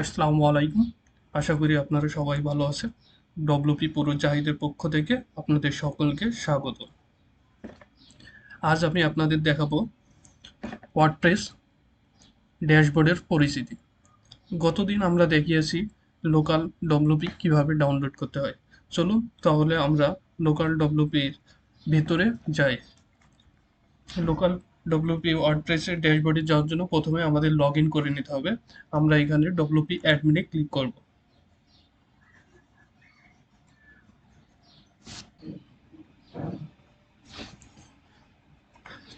আসসালামু আলাইকুম। আশা করি আপনারা সবাই ভালো আছেন। ডব্লিউপি পুরো জাহিদের পক্ষ থেকে আপনাদের সকলকে স্বাগত। আজ আমি আপনাদের দেখাবো ওয়ার্ডপ্রেস ড্যাশবোর্ডের পরিচিতি। গতদিন আমরা দেখিয়েছি লোকাল ডব্লিউপি কিভাবে ডাউনলোড করতে হয়। চলুন তাহলে আমরা লোকাল ডব্লিউপির ভিতরে যাই। লোকাল ডব্লিউপি ওয়ার্ডপ্রেসের ড্যাশবোর্ডে যাওয়ার জন্য প্রথমে আমাদের লগ ইন করে নিতে হবে। আমরা এখানে ডব্লিউপি অ্যাডমিনে ক্লিক করব।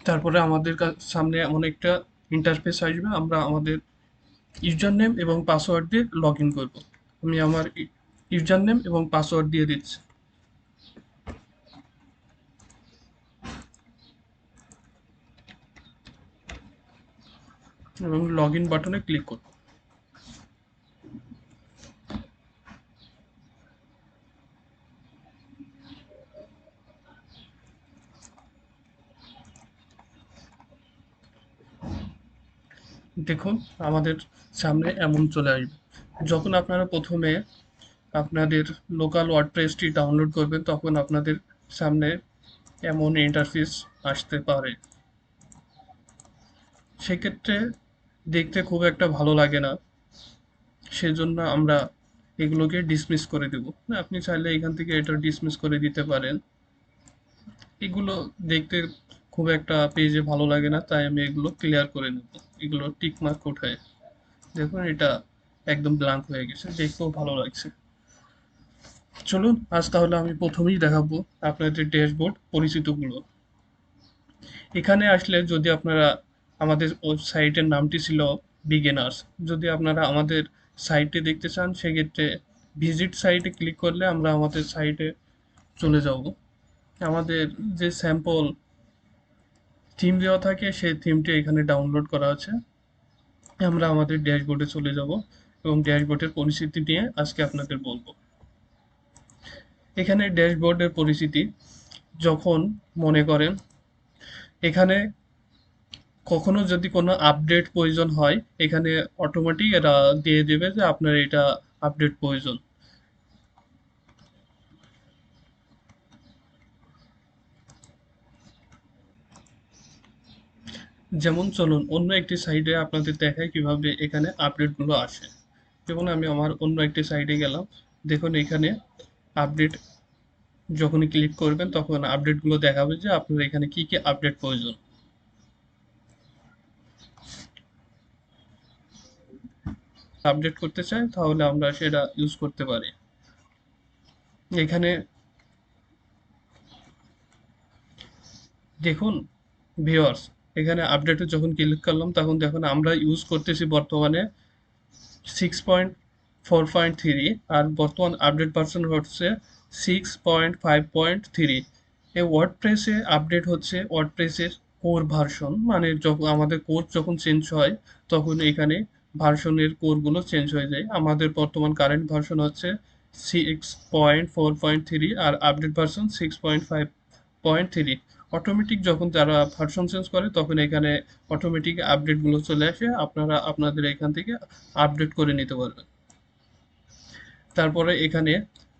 তারপরে আমাদের সামনে এমন একটা ইন্টারফেস আসবে। আমরা আমাদের ইউজার নেম এবং পাসওয়ার্ড দিয়ে লগ ইন করবো। আমি আমার ইউজার নেম এবং পাসওয়ার্ড দিয়ে দিচ্ছি এবং লগ ইন বাটনে ক্লিক করব। দেখুন আমাদের সামনে এমন চলে আসবে। যখন আপনারা প্রথমে আপনাদের লোকাল ওয়ার্ডপ্রেসটি ডাউনলোড করবেন তখন আপনাদের সামনে এমন ইন্টারফেস আসতে পারে। সেক্ষেত্রে দেখতে খুব একটা ভালো লাগে না, সেজন্য আমরা এগুলোকে ডিসমিস করে দেব। আপনি চাইলে এখান থেকে এটা ডিসমিস করে দিতে পারেন। এগুলো দেখতে খুব একটা পেজে ভালো লাগে না, তাই আমি এগুলো ক্লিয়ার করে নেব। এগুলো টিক মার্ক উঠায় দেখুন এটা একদম ব্ল্যাঙ্ক হয়ে গেছে, দেখতেও ভালো লাগছে। চলুন আজ তাহলে আমি প্রথমেই দেখাবো আপনাদের ড্যাশবোর্ড পরিচিতগুলো। এখানে আসলে যদি আপনারা আমাদের সাইটের নামটি ছিল বিগিনার্স, যদি আপনারা আমাদের সাইটে দেখতে চান সেক্ষেত্রে ভিজিট সাইটে ক্লিক করলে আমরা আমাদের সাইটে চলে যাব। আমাদের যে স্যাম্পল থিম দেওয়া থাকে সেই থিমটি এখানে ডাউনলোড করা আছে। আমরা আমাদের ড্যাশবোর্ডে চলে যাব এবং ড্যাশবোর্ডের পরিস্থিতি নিয়ে আজকে আপনাদের বলবো। এখানে ড্যাশবোর্ডের পরিস্থিতি, যখন মনে করেন এখানে কখনো যদি কোনো আপডেট প্রয়োজন হয়, এখানে অটোমেটিক এরা দিয়ে দেবে যে আপনার এটা আপডেট প্রয়োজন। যেমন চলুন অন্য একটি সাইডে আপনাদের দেখায় কিভাবে এখানে আপডেটগুলো আসে। যেমন আমি আমার অন্য একটি সাইডে গেলাম। দেখুন এখানে আপডেট, যখনই ক্লিক করবেন তখন আপডেটগুলো দেখাবে যে আপনার এখানে কি কি আপডেট প্রয়োজন। আপডেট করতে চাই তাহলে আমরা সেটা ইউজ করতে পারি। এখানে দেখুন ভিউয়ার্স, এখানে আপডেটে যখন ক্লিক করলাম তখন দেখুন আমরা ইউজ করতেছি বর্তমানে 6.4.3, আর বর্তমান আপডেট ভার্সন হচ্ছে 6.5.3। এই ওয়ার্ডপ্রেসে আপডেট হচ্ছে ওয়ার্ডপ্রেসের কোর ভার্সন, মানে যখন আমাদের কোর যখন চেঞ্জ হয় তখন এখানে ভার্সনের কোরগুলো চেঞ্জ হয়ে যায়। আমাদের বর্তমান কারেন্ট ভার্সন হচ্ছে 6.4.3 আর আপডেট ভার্সন 6.5.3। অটোমেটিক যখন তারা ভার্সন চেঞ্জ করে তখন এখানে অটোমেটিক আপডেটগুলো চলে আসে, আপনারা আপনাদের এখান থেকে আপডেট করে নিতে পারবেন। তারপরে এখানে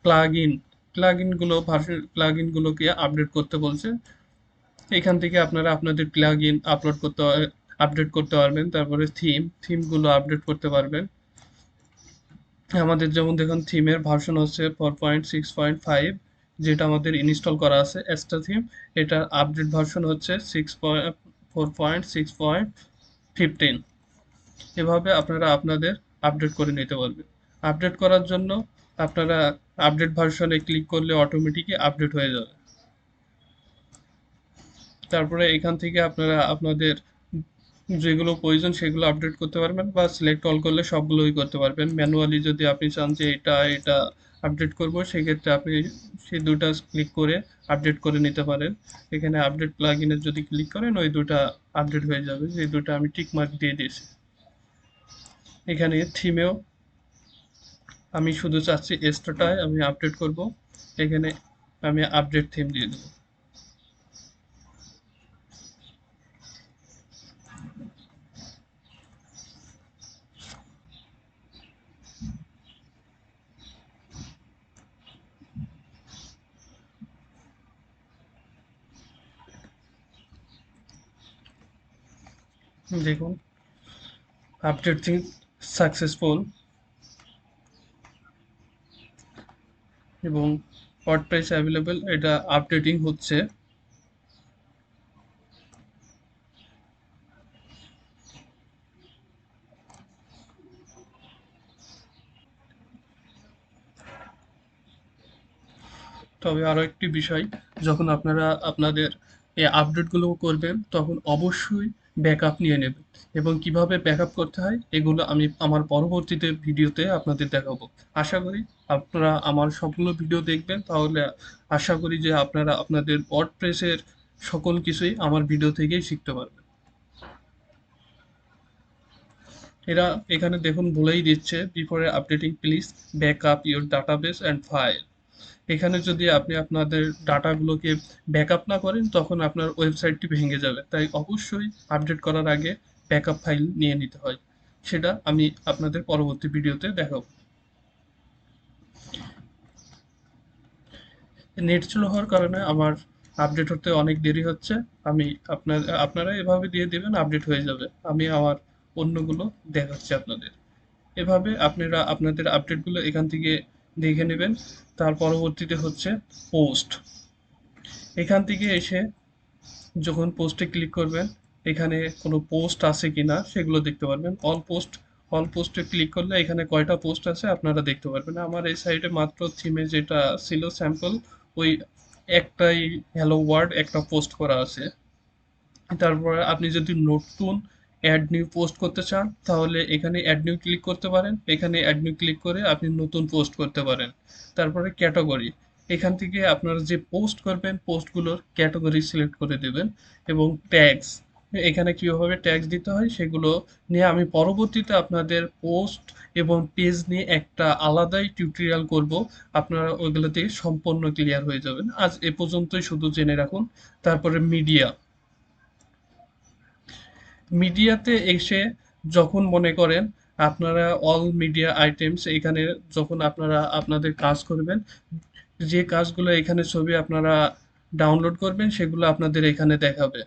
প্লাগ ইন, প্লাগইনগুলো ভার্সন প্লাগইনগুলোকে আপডেট করতে বলছে। এখান থেকে আপনারা আপনাদের প্লাগইন আপডেট করতে পারবেন। তারপরে থিমগুলো আপডেট করতে পারবেন। আমাদের যেমন দেখুন থিমের ভার্সন হচ্ছে 4.6.5, যেটা আমাদের ইনস্টল করা আছে এক্সট্রা থিম। এটার আপডেট ভার্সন হচ্ছে 4.6.15। এভাবে আপনারা আপনাদের আপডেট করে নিতে পারবেন। আপডেট করার জন্য আপনারা আপডেট ভার্সনে ক্লিক করলে অটোমেটিকই আপডেট হয়ে যাবে। তারপরে এখান থেকে আপনারা আপনাদের যেগুলো প্রয়োজন সেগুলো আপডেট করতে পারবেন, বা সিলেক্ট অল করলে সবগুলোই করতে পারবেন। ম্যানুয়ালি যদি আপনি চান যে এটা এটা আপডেট করব সেক্ষেত্রে আপনি সেই দুটা ক্লিক করে আপডেট করে নিতে পারেন। এখানে আপডেট প্লাগইনে যদি ক্লিক করেন ওই দুটা আপডেট হয়ে যাবে, যে দুটো আমি টিক মার্ক দিয়ে দিয়েছি। এখানে থিমেও আমি শুধু চাচ্ছি এক্সট্রাটায় আমি আপডেট করব, এখানে আমি আপডেট থিম দিয়ে দেবো। দেখুন আপডেট থিং সাকসেসফুল এবং ওয়ার্ডপ্রেস অ্যাভেলেবল, এটা আপডেটিং হচ্ছে। তবে আরো একটি বিষয়, যখন আপনারা আপনাদের এই আপডেটগুলো করবেন তখন অবশ্যই ব্যাকআপ নিয়ে নেবেন, এবং কিভাবে ব্যাকআপ করতে হয় এগুলো আমি আমার পরবর্তীতে ভিডিওতে আপনাদের দেখাবো। আশা করি আপনারা আমার সবগুলো ভিডিও দেখবেন, তাহলে আশা করি যে আপনারা আপনাদের ওয়ার্ডপ্রেসের সকল কিছুই আমার ভিডিও থেকেই শিখতে পারবেন। এরা এখানে দেখুন বলেই দিচ্ছে, before updating please backup your database and file. এখানে যদি আপনি আপনাদের ডাটাগুলোকে ব্যাকআপ না করেন তখন আপনার ওয়েবসাইটটি ভেঙে যাবে, তাই অবশ্যই আপডেট করার আগে ব্যাকআপ ফাইল নিয়ে নিতে হয়। সেটা আমি আপনাদের পরবর্তী ভিডিওতে দেখাবো। নেট স্লো হওয়ার কারণে আমার আপডেট হতে অনেক দেরি হচ্ছে। আমি আপনারা এভাবে দিয়ে দেবেন, আপডেট হয়ে যাবে। আমি আমার অন্যগুলো দেখাচ্ছি আপনাদের। এভাবে আপনারা আপনাদের আপডেটগুলো এখান থেকে দেখে নেবেন। তার পরবর্তীতে হচ্ছে পোস্ট। এখান থেকে এসে যখন পোস্টে ক্লিক করবেন, এখানে কোনো পোস্ট আছে কিনা সেগুলো দেখতে পারবেন। অল পোস্টে ক্লিক করলে এখানে কয়টা পোস্ট আছে আপনারা দেখতে পারবেন। আমার এই সাইডে মাত্র থিমে যেটা ছিল স্যাম্পল, ওই একটাই হ্যালো ওয়ার্ড একটা পোস্ট করা আছে। তারপরে আপনি যদি নতুন অ্যাড নিউ পোস্ট করতে চান তাহলে এখানে অ্যাড নিউ ক্লিক করতে পারেন। এখানে অ্যাড নিউ ক্লিক করে আপনি নতুন পোস্ট করতে পারেন। তারপরে ক্যাটাগরি, এখান থেকে আপনারা যে পোস্ট করবেন পোস্টগুলোর ক্যাটাগরি সিলেক্ট করে দেবেন। এবং ট্যাগস, এখানে কিভাবে ট্যাগস দিতে হয় সেগুলো নিয়ে আমি পরবর্তীতে আপনাদের পোস্ট এবং পেজ নিয়ে একটা আলাদাই টিউটোরিয়াল করব। আপনারা ওইগুলো থেকে সম্পূর্ণ ক্লিয়ার হয়ে যাবেন। আজ এ পর্যন্তই শুধু জেনে রাখুন। তারপরে মিডিয়া, মিডিয়াতে এসে যখন মনে করেন আপনারা অল মিডিয়া আইটেমস, এখানে যখন আপনারা আপনাদের কাজ করবেন, যে কাজগুলো এখানে ছবি আপনারা ডাউনলোড করবেন সেগুলো আপনাদের এখানে দেখাবে।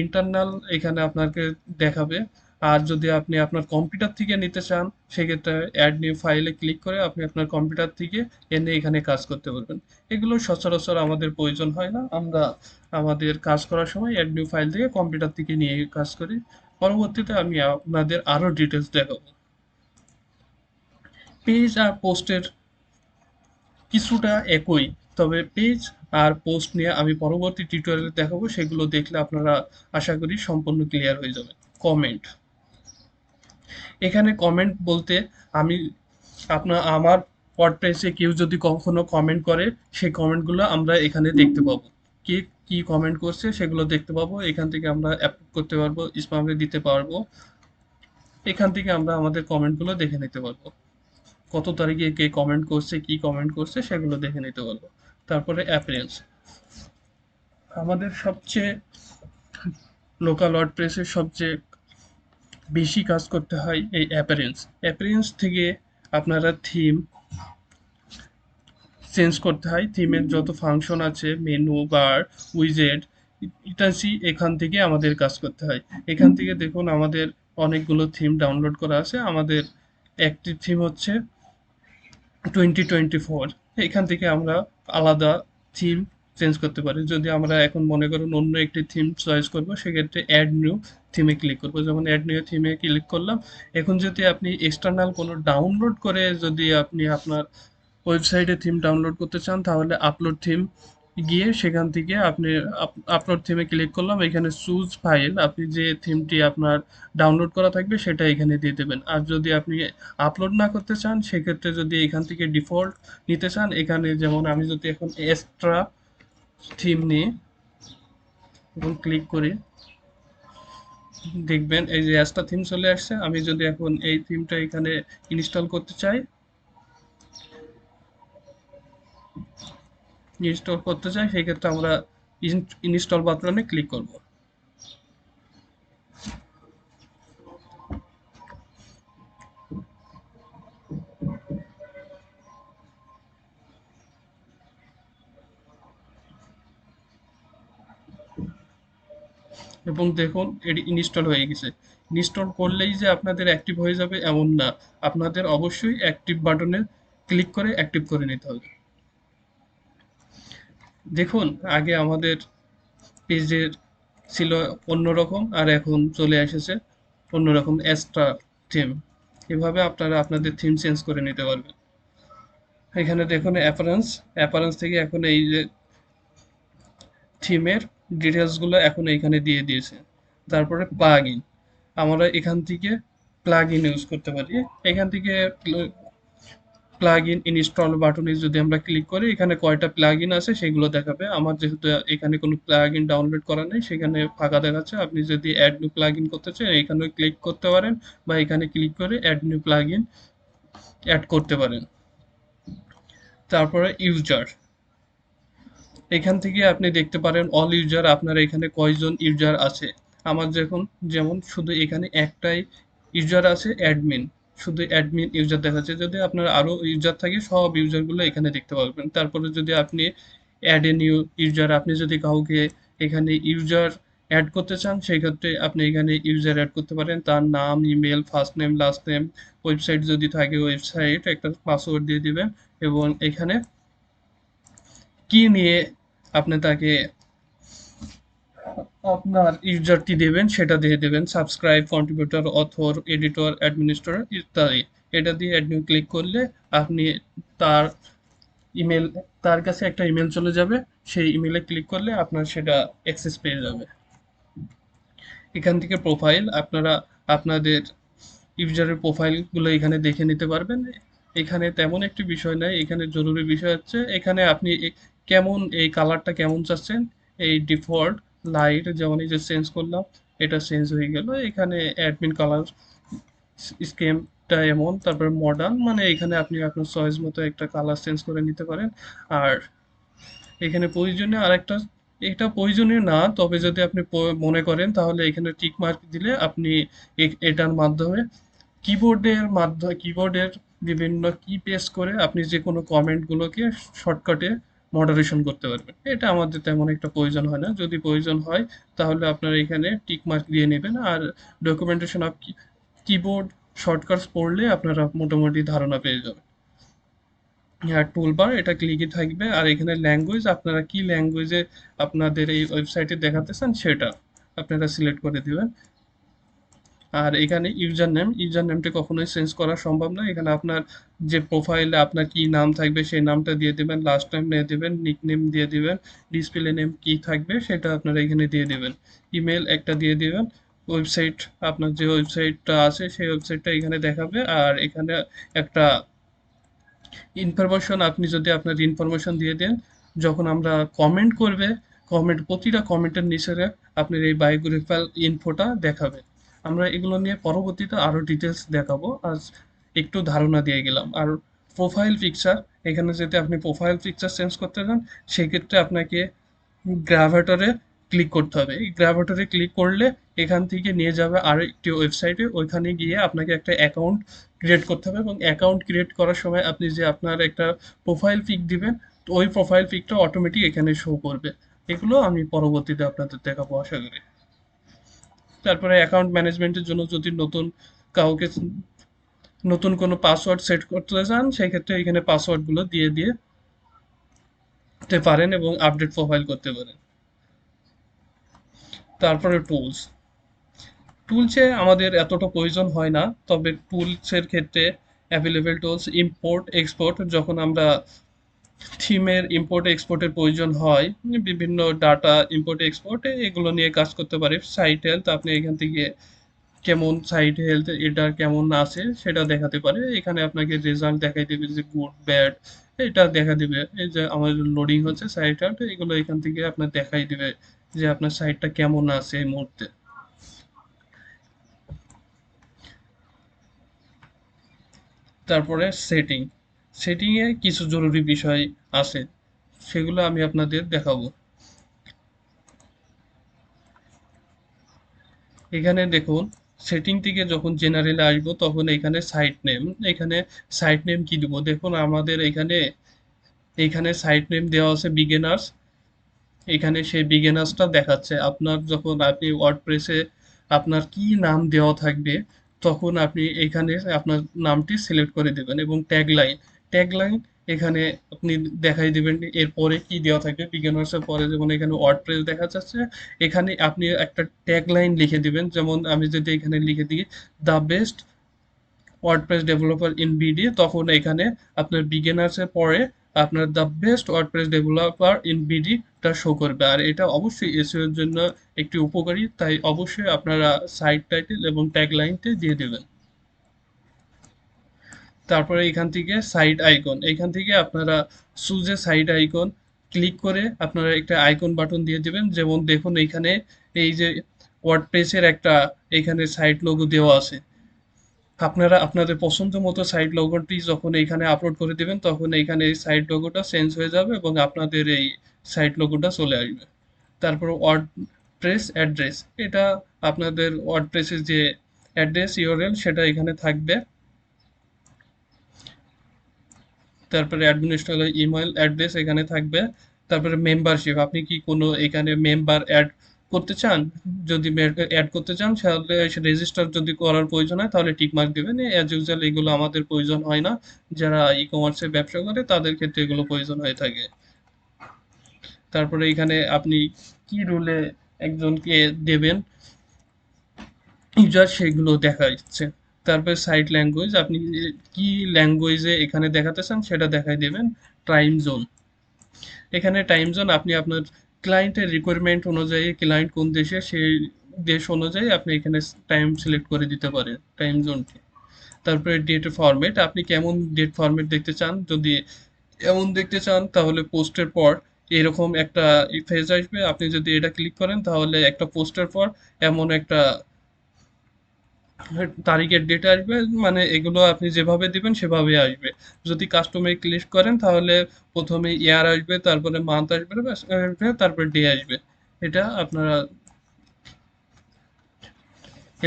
ইন্টারনাল এখানে আপনাকে দেখাবে। আর যদি আপনি আপনার কম্পিউটার থেকে নিতে চান সেক্ষেত্রে অ্যাড নিউ ফাইলে ক্লিক করে আপনি আপনার কম্পিউটার থেকে এনে এখানে কাজ করতে পারবেন। এগুলো সচরাচর আমাদের প্রয়োজন হয় না, আমরা আমাদের কাজ করার সময় অ্যাড নিউ ফাইল থেকে কম্পিউটার থেকে নিয়ে কাজ করি। পরবর্তীতে আমি আপনাদের আরো ডিটেলস দেখাবো। পেজ আর পোস্টের কিছুটা একই, তবে পেজ আর পোস্ট নিয়ে আমি পরবর্তী টিউটোরিয়ালে দেখাবো, সেগুলো দেখলে আপনারা আশা করি সম্পূর্ণ ক্লিয়ার হয়ে যাবে। কমেন্ট, এখানে কমেন্ট বলতে আমি আমার ওয়ার্ডপ্রেসে কেউ যদি কখনো কমেন্ট করে সেই কমেন্টগুলো আমরা এখানে দেখতে পাবো। কে কি কমেন্ট করছে সেগুলো দেখতে পাবো, এখান থেকে আমরা অ্যাপ্রুভ করতে পারবো, স্প্যামে দিতে পারবো। এখান থেকে আমরা আমাদের কমেন্টগুলো দেখে নিতে পারবো, কত তারিখে কে কমেন্ট করছে কি কমেন্ট করছে সেগুলো দেখে নিতে পারবো। তারপরে অ্যাপিয়ারেন্স, আমাদের সবচেয়ে লোকাল ওয়ার্ডপ্রেসের সবচেয়ে বেশি কাজ করতে হয় এই অ্যাপিয়ারেন্স। অ্যাপিয়ারেন্স থেকে আপনারা থিম চেঞ্জ করতে হয়, থিমের যত ফাংশন আছে মেনু বার উইজেট ইত্যাদি এখান থেকে আমাদের কাজ করতে হয়। এখান থেকে দেখুন আমাদের অনেকগুলো থিম ডাউনলোড করা আছে। আমাদের একটি থিম হচ্ছে 2024, এখান থেকে আমরা আলাদা থিম চেঞ্জ করতে পারি। যদি আমরা এখন মনে করুন অন্য একটি থিম চয়েস করব সেক্ষেত্রে অ্যাড নিউ থিমে ক্লিক করবো, যেমন অ্যাড নিউ থিমে ক্লিক করলাম। এখন যদি আপনি এক্সটার্নাল কোনো ডাউনলোড করে যদি আপনি আপনার ওয়েবসাইটে থিম ডাউনলোড করতে চান তাহলে আপলোড থিম গিয়ে সেখান থেকে আপনি আপলোড থিমে ক্লিক করলাম, এখানে চুজ ফাইল, আপনি যে থিমটি আপনার ডাউনলোড করা থাকবে সেটা এখানে দিয়ে দেবেন। আর যদি আপনি আপলোড না করতে চান সেক্ষেত্রে যদি এখান থেকে ডিফল্ট নিতে চান, এখানে যেমন আমি যদি এখন এক্সট্রা থিম নিই এবং ক্লিক করি, দেখবেন এই যে এক্সট্রা থিম চলে আসছে। আমি যদি এখন এই থিমটা এখানে ইনস্টল করতে চাই, সেক্ষেত্রে আমরা ইনস্টল বাটনে ক্লিক করব। এবং দেখুন এটি ইনস্টল হয়ে গেছে। ইনস্টল করলেই যে আপনাদের অ্যাক্টিভ হয়ে যাবে এমন না, আপনাদের অবশ্যই অ্যাক্টিভ বাটনে ক্লিক করে অ্যাক্টিভ করে নিতে হবে। দেখুন আগে আমাদের পেজের ছিল অন্যরকম, আর এখন চলে এসেছে অন্যরকম এক্সট্রা থিম। এভাবে আপনারা আপনাদের থিম চেঞ্জ করে নিতে পারবেন। এখানে দেখুন অ্যাপারেন্স, অ্যাপারেন্স থেকে এখন এই যে থিমের ডিটেলসগুলো এখন এইখানে দিয়ে দিয়েছে। তারপরে প্লাগ ইন, আমরা এখান থেকে প্লাগ ইন ইউজ করতে পারি। এখান থেকে প্লাগ ইন ইনস্টল বাটনে যদি আমরা ক্লিক করি, এখানে কয়টা প্লাগ ইন আছে সেগুলো দেখাবে। আমার যেহেতু এখানে কোনো প্লাগ ইন ডাউনলোড করা নেই, সেখানে ফাঁকা দেখাচ্ছে। আপনি যদি অ্যাড নিউ প্লাগ ইন করতে চান এখানে ক্লিক করতে পারেন, বা এখানে ক্লিক করে add new plugin add করতে পারেন। তারপরে ইউজার, এখান থেকে আপনি দেখতে পারেন অল ইউজার, আপনার এখানে কয়জন ইউজার আছে। আমার যেমন শুধু এখানে একটাই ইউজার আছে, অ্যাডমিন, শুধু অ্যাডমিন ইউজার দেখাচ্ছে। যদি আপনার আরো ইউজার থাকে সব ইউজারগুলো এখানে দেখতে পারবেন। তারপরে যদি আপনি অ্যাড এ নিউ ইউজার, আপনি যদি কাউকে এখানে ইউজার অ্যাড করতে চান সেই ক্ষেত্রে আপনি এখানে ইউজার অ্যাড করতে পারেন, তার নাম, email, first name, last name, website যদি থাকে ওয়েবসাইট, একটা পাসওয়ার্ড দিয়ে দিবেন এবং এখানে কি নিয়ে আপনি তাকে আপনার ইউজারটি দেবেন সেটা দিয়ে দেবেন, subscribe, contributor, author, editor, administrator ইত্যাদি। এটা দিয়ে অ্যাডমিন ক্লিক করলে আপনি তার ইমেল, তার কাছে একটা ইমেল চলে যাবে, সেই ইমেলে ক্লিক করলে আপনার সেটা অ্যাক্সেস পেয়ে যাবে। এখান থেকে প্রোফাইল, আপনারা আপনাদের ইউজারের প্রোফাইলগুলো এখানে দেখে নিতে পারবেন। এখানে তেমন একটি বিষয় নাই, এখানে জরুরি বিষয় হচ্ছে এখানে আপনি কেমন এই কালারটা কেমন চাচ্ছেন। এই ডিফল্ট লাইট যেমন এই যে চেঞ্জ করলাম, এটা চেঞ্জ হয়ে গেল। এখানে অ্যাডমিন কালার স্কিমটা এমন, তারপরে মডার্ন, মানে এখানে আপনি আপনার চয়েস মতো একটা কালার চেঞ্জ করে নিতে পারেন। আর এখানে প্রয়োজনীয় আরেকটা, এটা প্রয়োজনীয় না, তবে যদি আপনি মনে করেন তাহলে এখানে টিক মার্ক দিলে আপনি এটার মাধ্যমে কিবোর্ডের বিভিন্ন কি প্রেস করে আপনি যে কোনো কমেন্টগুলোকে শর্টকাটে মডারেশন করতে পারবেন। এটা আমাদের তেমন একটা প্রয়োজন হয় না, যদি প্রয়োজন হয় তাহলে আপনারা এখানে টিক মার্ক দিয়ে নেবেন। আর ডকুমেন্টেশন অফ কিবোর্ড শর্টকাটস পড়লে আপনারা মোটামুটি ধারণা পেয়ে যাবেন। হ্যাঁ, টুলবার এটা ক্লিকই থাকবে। আর এখানে ল্যাঙ্গুয়েজ, আপনারা কি ল্যাঙ্গুয়েজে আপনাদের এই ওয়েবসাইটে দেখাতে চান সেটা আপনারা সিলেক্ট করে দিবেন। আর এখানে ইউজার নেমটা কখনোই চেঞ্জ করা সম্ভব না। এখানে আপনার যে প্রোফাইলে আপনার কি নাম থাকবে সেই নামটা দিয়ে দিবেন, লাস্ট টাইম দিয়ে দিবেন, নিক নেম দিয়ে দিবেন, ডিসপ্লে নেম কি থাকবে সেটা আপনারা এখানে দিয়ে দিবেন, ইমেল একটা দিয়ে দিবেন। ওয়েবসাইট, আপনার যে ওয়েবসাইটটা আছে সেই ওয়েবসাইটটা এখানে দেখাবে। আর এখানে একটা ইনফরমেশন, আপনি যদি আপনার ইনফরমেশন দিয়ে দেন, যখন আমরা কমেন্ট করবে, প্রতিটা কমেন্টের নিচে আপনার এই বায়োগ্রাফিক্যাল ইনফোটা দেখাবে। আমরা এগুলো নিয়ে পরবর্তীতে আরো ডিটেলস দেখাবো, আজ একটু ধারণা দিয়ে গেলাম। আর প্রোফাইল পিকচার, এখানে যদি আপনি প্রোফাইল পিকচার চেঞ্জ করতে চান সেক্ষেত্রে আপনাকে গ্রাভেটরে ক্লিক করতে হবে। এই গ্রাভেটরে ক্লিক করলে এখান থেকে নিয়ে যাবে আরেকটি ওয়েবসাইটে, ওইখানে গিয়ে আপনাকে একটা অ্যাকাউন্ট ক্রিয়েট করতে হবে এবং অ্যাকাউন্ট ক্রিয়েট করার সময় আপনি যে আপনার একটা প্রোফাইল পিক দিবেন, তো ওই প্রোফাইল পিকটা অটোমেটিক এখানে শো করবে। এগুলো আমি পরবর্তীতে আপনাদের দেখাবো আশা করি। তারপরে অ্যাকাউন্ট ম্যানেজমেন্টের জন্য যদি কাউকে নতুন কোনো পাসওয়ার্ড সেট করতে চান সেক্ষেত্রে এখানে পাসওয়ার্ডগুলো দিয়ে দিতে পারেন এবং আপডেট প্রোফাইল করতে পারেন। তারপরে টুলসে আমাদের এতটা প্রয়োজন হয় না, তবে টুলসের ক্ষেত্রে অ্যাভেলেবেল টুলস, ইম্পোর্ট এক্সপোর্ট, যখন আমরা থিমের ইম্পোর্ট এক্সপোর্টের প্রয়োজন হয়, বিভিন্ন ডাটা ইম্পোর্ট এক্সপোর্টে এগুলো নিয়ে কাজ করতে পারে। সাইট হেলথ, আপনি এখান থেকে কেমন সাইট হেলথ এটা কেমন আছে সেটা দেখাতে পারে। এখানে আপনাকে রেজাল্ট দেখাই দেবে যে গুড ব্যাড, এটা দেখা দিবে। এই যে আমাদের লোডিং হচ্ছে সাইটটা, এগুলো এখান থেকে আপনার দেখাই দিবে যে আপনার সাইটটা কেমন আছে এই মুহূর্তে। তারপরে সেটিংয়ে কিছু জরুরি বিষয় আছে, সেগুলো আমি আপনাদের দেখাবো। এখানে দেখুন, সেটিং থেকে যখন জেনারেলে আসবো তখন এখানে সাইট নেম কি দিব। দেখুন আমাদের এখানে সাইট নেম দেওয়া আছে বিগিনার্স, এখানে সেই বিগিনার্সটা দেখাচ্ছে। আপনার যখন আপনি ওয়ার্ডপ্রেসে আপনার কি নাম দেওয়া থাকবে, তখন আপনি এখানে আপনার নামটি সিলেক্ট করে দেবেন এবং ট্যাগলাইন এখানে আপনি দেখাই দিবেন এরপরে কি দেওয়া থাকবে। বিগিনার্স এর পরে যেমন এখানে ওয়ার্ডপ্রেস দেখা যাচ্ছে, এখানে আপনি একটা ট্যাগলাইন লিখে দিবেন। যেমন আমি যদি এখানে লিখে দিই the best WordPress developer in BD, তখন এখানে আপনার বিগিনার্স এর পরে আপনার the best WordPress developer in BD টা শো করবে। আর এটা অবশ্যই এসইও এর জন্য একটি উপকারী, তাই অবশ্যই আপনারা সাইট টাইটেল এবং ট্যাগ লাইনটি দিয়ে দেবেন। তারপরে এখান থেকে সাইট আইকন, এখান থেকে আপনারা সুজে সাইট আইকন ক্লিক করে আপনারা একটা আইকন বাটন দিয়ে দিবেন। যেমন দেখুন এখানে এই যে ওয়ার্ডপ্রেসের একটা এখানে সাইট লোগো দেওয়া আছে। আপনারা আপনাদের পছন্দ মতো সাইট লোগোটি যখন এইখানে আপলোড করে দিবেন, তখন এইখানে এই সাইট লোগোটা চেঞ্জ হয়ে যাবে এবং আপনাদের এই সাইট লোগোটা চলে আসবে। তারপর ওয়ার্ডপ্রেস অ্যাড্রেস, এটা আপনাদের ওয়ার্ডপ্রেসের যে অ্যাড্রেস ইউআরএল সেটা এখানে থাকবে। তারপরে অ্যাডমিনিস্ট্রেটর ইমেল অ্যাড্রেস এখানে থাকবে। তারপরে মেম্বারশিপ, আপনি কি কোনো এখানে মেম্বার অ্যাড করতে চান? যদি অ্যাড করতে চান তাহলে রেজিস্টার যদি করার প্রয়োজন হয় তাহলে টিক মার্ক দেবেন। অ্যাজ ইউজুয়াল এগুলো আমাদের প্রয়োজন হয় না, যারা ই কমার্সে ব্যবসা করে তাদের ক্ষেত্রে এগুলো প্রয়োজন হয়ে থাকে। তারপরে এখানে আপনি কি রুলে একজনকে দেবেন ইউজার, সেগুলো দেখা যাচ্ছে। তারপরে সাইট ল্যাঙ্গুয়েজ, আপনি কি ল্যাঙ্গুয়েজে এখানে দেখাতে চান সেটা দেখাই দেবেন। টাইম জোন, এখানে টাইম জোন আপনি আপনার ক্লায়েন্টের রিকোয়ারমেন্ট অনুযায়ী, ক্লায়েন্ট কোন দেশে সেই দেশ অনুযায়ী আপনি এখানে টাইম সিলেক্ট করে দিতে পারেন টাইম জোনটি। তারপরে ডেট ফরম্যাট, আপনি কেমন ডেট ফরম্যাট দেখতে চান। যদি এমন দেখতে চান তাহলে পোস্টের পর এরকম একটা ফেজ আসবে। আপনি যদি এটা ক্লিক করেন তাহলে একটা পোস্টের পর এমন একটা তারিখের ডেট আসবে, মানে এগুলো আপনি যেভাবে দিবেন সেভাবে আসবে। যদি কাস্টমার ক্লিক করেন তাহলে প্রথমে ইয়ার আসবে, তারপরে মান্থ আসবে, তারপরে ডে আসবে। এটা আপনারা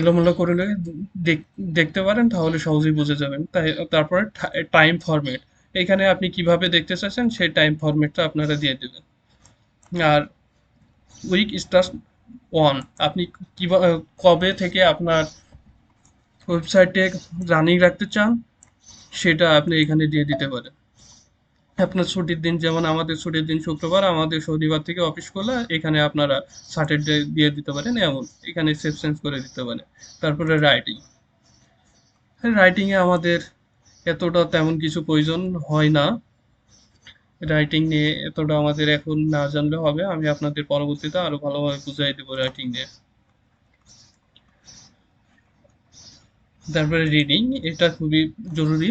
এলোমেলো করলে দেখতে পারেন, তাহলে সহজেই বুঝে যাবেন। তাই তারপরে টাইম ফরম্যাট, এখানে আপনি কিভাবে দেখতে চাচ্ছেন সেই টাইম ফরম্যাটটা আপনারা দিয়ে দেবেন। আর উইক স্টার্ট ওয়ান, আপনি কিভাবে কবে থেকে আপনার ওয়েবসাইটে রানিং রাখতে চান সেটা আপনি এখানে দিয়ে দিতে পারেন। আপনার ছুটির দিন, যেমন আমাদের ছুটির দিন শুক্রবার, আমাদের শনিবার থেকে অফিস খোলা, এখানে আপনারা স্যাটারডে দিয়ে দিতে পারেন, এমন এখানে সেভ চেঞ্জ করে দিতে পারেন। তারপরে রাইটিং, রাইটিংয়ে আমাদের এতটা তেমন কিছু প্রয়োজন হয় না। রাইটিং নিয়ে এতটা আমাদের এখন না জানলে হবে, আমি আপনাদের পরবর্তীতে আরো ভালোভাবে বুঝাই দেবো রাইটিং নিয়ে। তারপরে রিডিং, এটা খুবই জরুরি।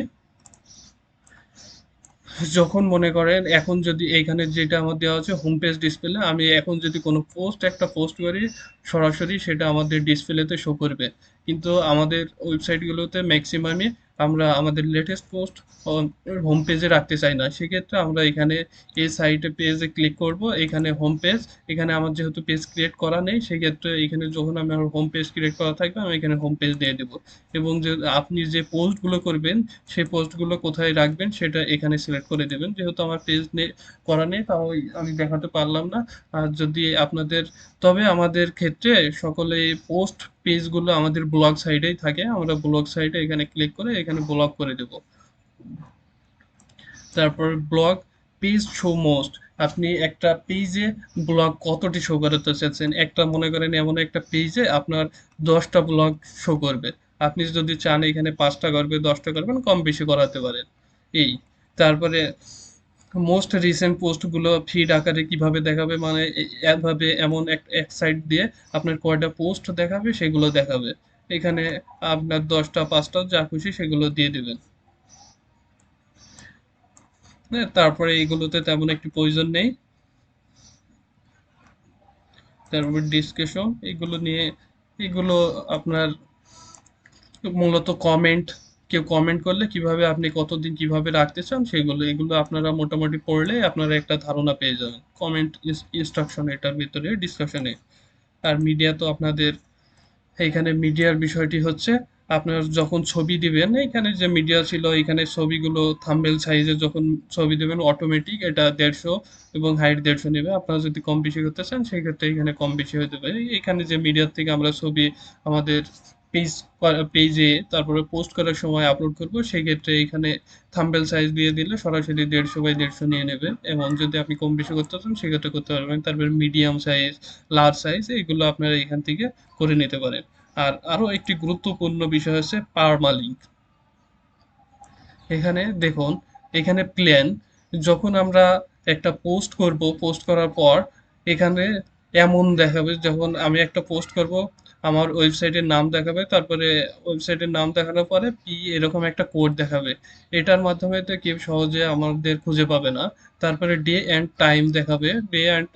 যখন মনে করেন এখন যদি এইখানে যেটা আমার দেওয়া আছে হোম পেজ ডিসপ্লে, আমি এখন যদি কোনো একটা পোস্ট করি সরাসরি সেটা আমাদের ডিসপ্লেতে শো করবে। কিন্তু আমাদের ওয়েবসাইটগুলোতে ম্যাক্সিমামই আমরা আমাদের লেটেস্ট পোস্ট হোম পেজে রাখতে চাই না। সেক্ষেত্রে আমরা এখানে এই সাইটে পেজে ক্লিক করব, এখানে হোম পেজ, এখানে আমার যেহেতু পেজ ক্রিয়েট করা নেই সেক্ষেত্রে এখানে যখন আমি আমার হোম পেজ ক্রিয়েট করা থাকবে আমি এখানে হোম পেজ দিয়ে দেবো। এবং যে আপনি যে পোস্টগুলো করবেন সেই পোস্টগুলো কোথায় রাখবেন সেটা এখানে সিলেক্ট করে দেবেন। যেহেতু আমার পেজ করা নেই তাও আমি দেখাতে পারলাম না। আর যদি আপনাদের, তবে আমাদের ক্ষেত্রে সকলে পোস্ট পেজগুলো আমাদের ব্লগ সাইটেই থাকে, আমরা ব্লগ সাইটে এখানে ক্লিক করে এখানে ব্লগ করে দেব। তারপর ব্লগ পেজ শো মোস্ট, আপনি একটা পেজে ব্লগ কতটি শো করাতে চাচ্ছেন। একটা মনে করেন এমন একটা পেজে আপনার 10টা ব্লগ শো করবে, আপনি যদি চান এখানে 5টা করবে 10টা করবেন, কম বেশি করাতে পারেন এই। তারপরে মোস্ট রিসেন্ট পোস্টগুলো ফিড আকারে কিভাবে দেখাবে, মানে এভাবে এমন এক সাইড দিয়ে আপনার কয়টা পোস্ট দেখাবে সেগুলো দেখাবে। এখানে আপনার 10টা 5টা যা খুশি সেগুলো দিয়ে দিবেন। হ্যাঁ, তারপরে এগুলোতে তেমন একটি প্রয়োজন নেই। তারপর ডিসকাশন, এগুলো নিয়ে, এগুলো আপনার মূলত কমেন্ট, কেউ কমেন্ট করলে কিভাবে আপনি কতদিন কিভাবে রাখতে চান সেগুলো, এগুলো আপনারা মোটামুটি পড়লে আপনারা একটা ধারণা পেয়ে যাবেন। কমেন্ট ইনস্ট্রাকশন এটার ভিতরে ডিসকাশনে। আর মিডিয়া তো আপনাদের, এইখানে মিডিয়ার বিষয়টি হচ্ছে আপনার যখন ছবি দিবেন, এখানে যে মিডিয়া ছিল এখানে ছবিগুলো থাম্বনেল সাইজে যখন ছবি দিবেন অটোমেটিক এটা 150 এবং হাইট 150 নেবে। আপনারা যদি কম বেশি করতে চান সেক্ষেত্রে এখানে কম বেশি হতে পারে। এখানে যে মিডিয়ার থেকে আমরা ছবি আমাদের পেজ পেজে তারপরে পোস্ট করার সময় আপলোড করব, সেক্ষেত্রে এখানে থাম্বনেল সাইজ দিয়ে দিলে সরাসরি 150 বাই 150 নিয়ে নেবে। এবং যদি আপনি কম বেশি করতে চান সেক্ষেত্রে করতে পারবেন। তারপরে মিডিয়াম সাইজ, লার্জ সাইজ এগুলো আপনারা এখান থেকে করে নিতে পারেন। আর আরো একটি গুরুত্বপূর্ণ বিষয় হচ্ছে পারমালিঙ্ক। এখানে দেখুন, এখানে প্ল্যান যখন আমরা একটা পোস্ট করব, পোস্ট করার পর এখানে এমন দেখাবে, যখন আমি একটা পোস্ট করব আমার ওয়েবসাইটের নাম দেখাবে, তারপরে ওয়েবসাইটের নাম দেখানোর পরে এরকম একটা কোড দেখাবে। এটার মাধ্যমে তো কেউ সহজে আমাদের খুঁজে পাবে না। তারপরে ডে অ্যান্ড টাইম দেখাবে, ডে অ্যান্ড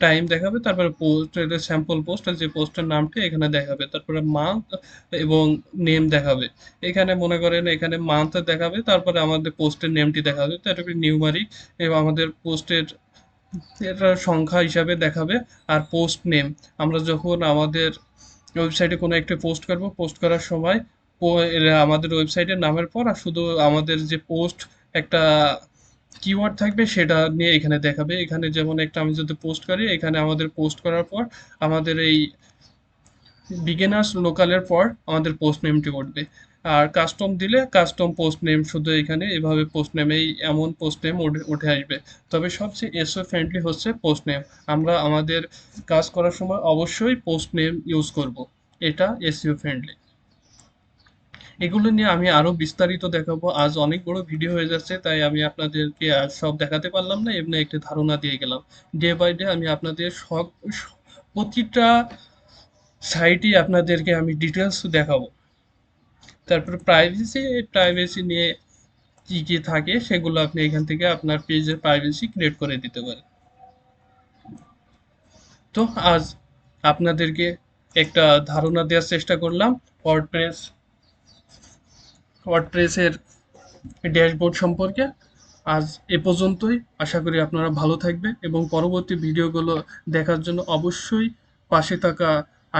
টাইম দেখাবে, তারপরে পোস্ট, এটা স্যাম্পল পোস্ট, যে পোস্টের নামটা এখানে দেখাবে, তারপরে মান্থ এবং নেম দেখাবে। এখানে মনে করেন এখানে মান্থ দেখাবে, তারপরে আমাদের পোস্টের নেমটি দেখাবে, তারপরে নিউমারিক এবং আমাদের পোস্টের এটা সংখ্যা হিসাবে দেখাবে। আর পোস্ট নেম, আমরা যখন আমাদের ওয়েবসাইটে কোনো একটা পোস্ট করব, পোস্ট করার সময় আমাদের ওয়েবসাইটের নামের পর আর শুধু আমাদের যে পোস্ট একটা কিওয়ার্ড থাকবে সেটা নিয়ে এখানে দেখাবে। এখানে যেমন একটা আমি যদি পোস্ট করি, এখানে আমাদের পোস্ট করার পর আমাদের এই বিগিনার্স লোকালের পর আমাদের পোস্ট নেমটি উঠবে। আর কাস্টম দিলে কাস্টম পোস্ট নেম, শুধু এখানে এভাবে পোস্ট নেম, এই এমন পোস্ট নেম উঠে আসবে। তবে সবচেয়ে এসও ফ্রেন্ডলি হচ্ছে পোস্ট নেম। আমরা আমাদের কাজ করার সময় অবশ্যই পোস্ট নেম ইউজ করব, এটা এসইও ফ্রেন্ডলি। এগুলো নিয়ে আমি আরো বিস্তারিত দেখাবো। আজ অনেক বড় ভিডিও হয়ে যাচ্ছে, তাই আমি আপনাদেরকে আজ সব দেখাতে পারলাম না, এমনি একটি ধারণা দিয়ে গেলাম। ডে বাই ডে আমি আপনাদের সব প্রতিটা সাইটই আপনাদেরকে আমি ডিটেলস দেখাবো। তারপরে প্রাইভেসি, প্রাইভেসি নিয়ে কি কি থাকে সেগুলো আপনি এখান থেকে আপনার পেজের প্রাইভেসি ক্রিয়েট করে দিতে পারেন। তো আজ আপনাদেরকে একটা ধারণা দেওয়ার চেষ্টা করলাম ওয়ার্ডপ্রেস, ওয়ার্ডপ্রেসের ড্যাশবোর্ড সম্পর্কে। আজ এ পর্যন্তই। আশা করি আপনারা ভালো থাকবেন এবং পরবর্তী ভিডিওগুলো দেখার জন্য অবশ্যই পাশে থাকা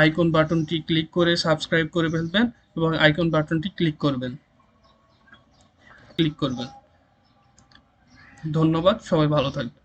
আইকন বাটনটি ক্লিক করে সাবস্ক্রাইব করে ফেলবেন এবং আইকন বাটনটি ক্লিক করবেন। ধন্যবাদ, সবাই ভালো থাকবেন।